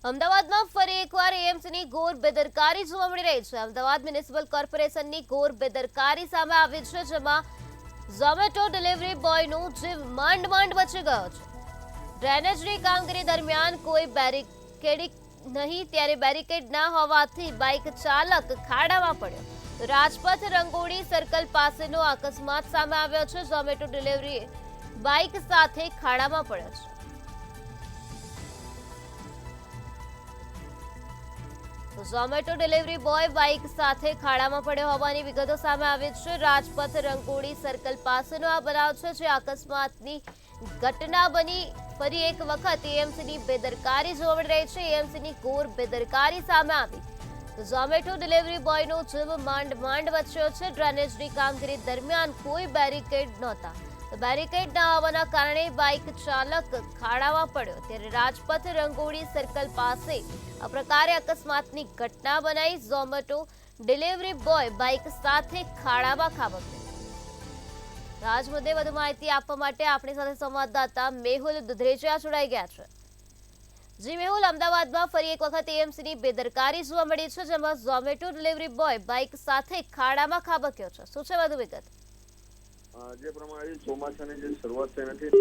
અમદાવાદમાં ફરી એકવાર એએમસીની ઘોર બેદરકારી જોવા મળી રહી છે। અમદાવાદ મ્યુનિસિપલ કોર્પોરેશનની ઘોર બેદરકારી સામે આવી છે, જેમાં ઝોમેટો ડિલિવરી બોયનો જીવ માંડ માંડ બચી ગયો છે। ડ્રેનેજની કામગીરી દરમિયાન કોઈ બેરિકેડિંગ નહીં, ત્યારે બેરિકેડ ના હોવાથી બાઇક ચાલક ખાડામાં પડ્યો। રાજપથ રંગોળી સર્કલ પાસેનો અકસ્માત સામે આવ્યો છે। ઝોમેટો ડિલિવરી બાઇક સાથે ખાડામાં પડ્યો છે। ઝોમેટો ડિલિવરી બોય બાઇક સાથે ખાડામાં પડ્યો હોવાની વિગતો સામે આવી છે। રાજપથ રંગોળી સર્કલ પાસેનો આ બનાવ છે, જે અકસ્માતની ઘટના બની ફરી એક વખત એએમસીની બેદરકારી જોવા મળી રહી છે। એએમસીની ઘોર બેદરકારી સામે આવી ઝોમેટો ડિલિવરી બોયનો જીવ માંડ માંડ બચ્યો છે। ડ્રેનેજની કામગીરી દરમિયાન કોઈ બેરિકેડ નહોતા, બેરિકેડ ના હોવાના કારણે બાઇક ચાલક ખાડામાં પડ્યો, ત્યારે રાજપથ રંગોળી સર્કલ પાસે આ પ્રકારે અકસ્માતની ઘટના બનાવી ઝોમેટો ડિલિવરી બોય બાઇક સાથે ખાડામાં ખાબક્યો। આજ મુદ્દે વધુ માહિતી આપવા માટે આપણી સાથે સંવાદદાતા મેહુલ દુધરેજા જોડાઈ ગયા છે। જી મેહુલ, અમદાવાદમાં ફરી એક વખત એએમસીની બેદરકારી જોવા મળી છે, જેમાં ઝોમેટો ડિલિવરી બોય બાઇક સાથે ખાડામાં ખાબક્યો છે। શું છે વધુ વિગત? જે પ્રમાણે ચોમાસાની જે શરૂઆત થઈ નથી,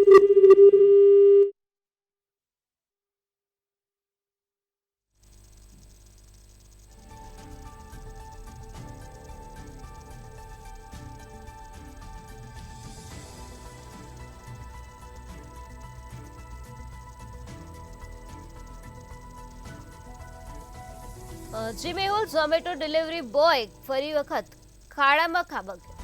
જી મેહુલ, ઝોમેટો ડિલિવરી બોય ફરી વખત ખાડામાં ખાબક્યો।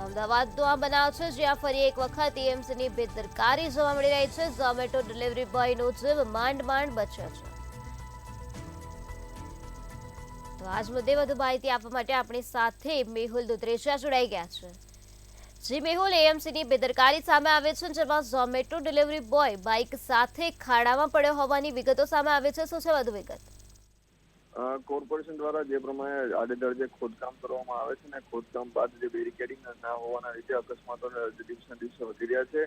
અમદાવાદનો આ બનાવ છે, જ્યાં ફરી એક વખત એએમસીની બેદરકારી જોવા મળી રહી છે। ઝોમેટો ડિલિવરી બોયનો જીવ માંડ માંડ બચ્યો છે। તો આજ મુદ્દે વધુ માહિતી આપવા માટે આપણી સાથે મેહુલ દુધરેજા જોડાઈ ગયા છે। જી મેહુલ, એએમસીની બેદરકારી સામે આવે છે, જેમાં ઝોમેટો ડિલિવરી બોય બાઇક સાથે ખાડામાં પડ્યો હોવાની વિગતો સામે આવે છે। શું છે વધુ વિગત? કોર્પોરેશન દ્વારા જે પ્રમાણે આડેધડ જે ખોદકામ કરવામાં આવે છે ને, ખોદકામ બાદ જે બેરિકેડિંગ ના હોવાના લીધે અકસ્માતો દિવસના દિવસે વધી રહ્યા છે।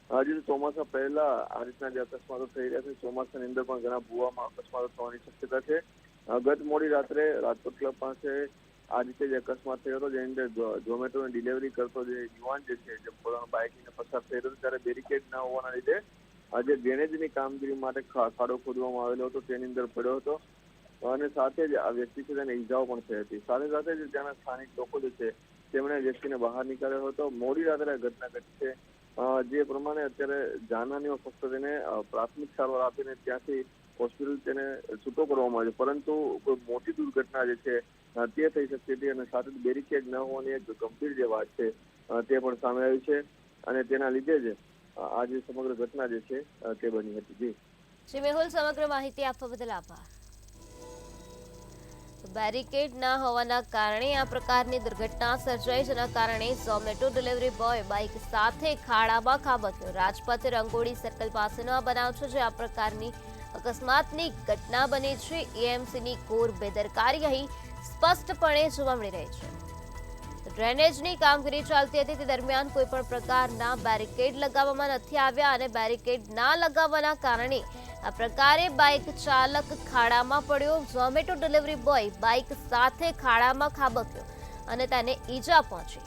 હજુ ચોમાસા પહેલા આ રીતના જે અકસ્માતો થઈ રહ્યા છે, ચોમાસાની અંદર પણ ઘણા ભૂવામાં અકસ્માતો થવાની શક્યતા છે। ગત મોડી રાત્રે રાજકોટ ક્લબ પાસે આ રીતે જે અકસ્માત થયો હતો, જેની અંદર ઝોમેટોની ડિલિવરી કરતો જે યુવાન જે છે, જે પોતાનો બાઇક લઈને પસાર થઈ રહ્યો હતો, ત્યારે બેરિકેડ ના હોવાના લીધે આજે ડ્રેનેજની કામગીરી માટે ખાડો ખોદવામાં આવેલો હતો, તેની અંદર પડ્યો હતો અને સાથે જ આ વ્યક્તિ છે તેને ઈજાઓ પણ થઈ હતી। સાથે સાથે જ ત્યાંના સ્થાનિક લોકો જે છે તેમણે વ્યક્તિને બહાર નીકાળ્યો હતો। મોડી રાત્રે ઘટના ઘટી છે, જે પ્રમાણે અત્યારે જાનહાનીઓ ફક્ત તેને પ્રાથમિક સારવાર આપીને ત્યાંથી હોસ્પિટલ તેને છૂટો કરવામાં આવ્યો, પરંતુ કોઈ મોટી દુર્ઘટના જે છે તે થઈ શકતી હતી અને સાથે જ બેરિકેડ ન હોવાની એક ગંભીર જે વાત છે તે પણ સામે આવી છે અને તેના લીધે જ આ જે સમગ્ર ઘટના જે છે તે બની હતી। જી મેહુલ, સમગ્ર માહિતી આપવા બદલ આભાર। બેરિકેડ ના હોવાના કારણે આ પ્રકારની દુર્ઘટના સર્જાઈ, જેના કારણે ઝોમેટો ડિલિવરી બોય બાઇક સાથે ખાડામાં ખાબક્યો। રાજપથ રંગોળી સર્કલ પાસેનો આ બનાવ છે, જે આ પ્રકારની અકસ્માતની ઘટના બની છે। એએમસીની ઘોર બેદરકારી અહીં સ્પષ્ટપણે જોવા મળી રહી છે। ડ્રેનેજની કામગીરી ચાલતી હતી, તે દરમિયાન કોઈ પણ પ્રકારના બેરિકેડ લગાવવામાં નથી આવ્યા અને બેરિકેડ ના લગાવવાના કારણે આ પ્રકારે બાઇક ચાલક ખાડામાં પડ્યો। ઝોમેટો ડિલિવરી બોય બાઇક સાથે ખાડામાં ખાબક્યો અને તેને ઈજા પહોંચી।